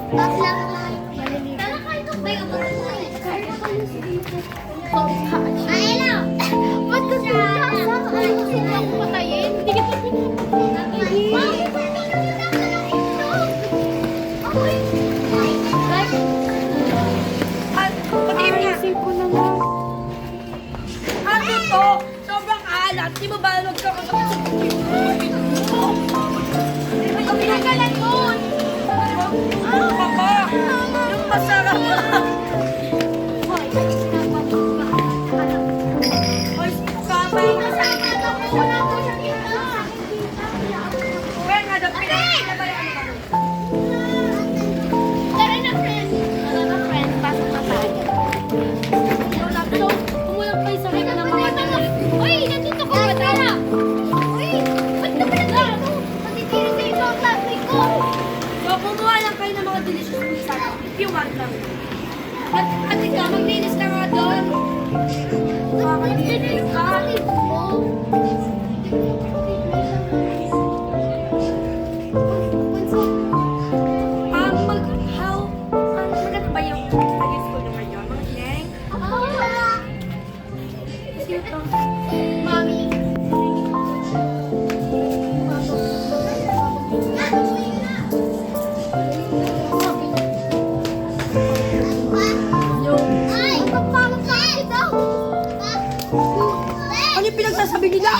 Ay, no! Ba't ka siya? Ay, sila ako patayin. Hindi kita pinapatayin. Bakit? Ayusin ko na nga. Ano to? Sobrang alat. Di ba ba nagkakasakit sa puti? Ang pinagalan mo! Ano ka ba? Yung masarap na. Ay, sumukama. Kaya nga daw, pinagpinabalaan ka. Tara na, friend. Tara na, friend. Pasok na tayo. Kumulang kayo sa rika ng mga dalit. Uy, nandito ka ba? Tara! Uy, ba't ka pala dito? Matitiri sa ito ang plastic ko. So, kumuha lang kayo ng mga delicious food sa akin. If you want them. At ikaw, maglinis ka nga doon. Maglinis ka? Maganda ba yung studies ko naman yun? Mga Neng? Sino to? Mami. Ay, kapamot sa akin daw. Ano yung pinagsasabi nila?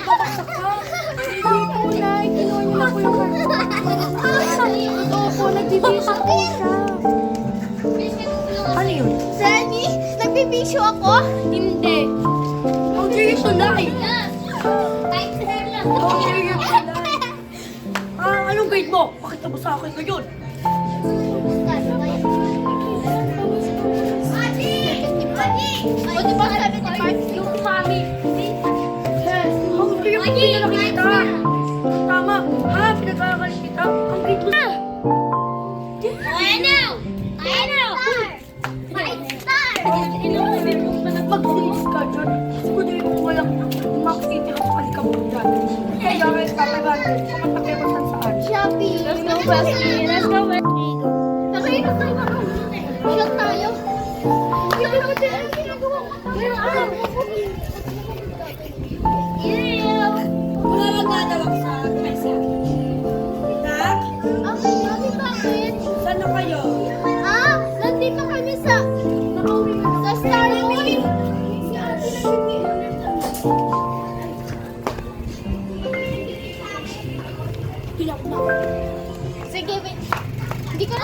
Babaksak ka. Hindi po, Nay. Kinuha niyo na po yung Opo, nagbibisyo po siya. Ano yun? Sunny, nagbibisyo ako? Hindi. Mag-iis tulay. Kahit sir lang. Mag-iis tulay. Anong grade mo? Pakita mo sa akin ngayon. O, di ba 75 yung mami? Ang tiyak ko na nakita. Tama. Pinagkakalit kita. Ang grade mo. Ano? Ano? Star! Mag-finish ka dyan. Siguro yung walang makikita ka sa kalikabot dyan. Kaya kayo kapagalan. Kumatakay mo saan. Shopee. Let's go, Wesley. Let's go, Wesley. Nakainom tayo mga ilang tayo. Hindi ko din ang ginagawa ko. Pero alam mo po. Wala magdadawag sa mesa. Nak? Mami, bakit? Saan na kayo? Nandito kami sa Starbucks. Bilang na. Sige, wait. Hindi ka na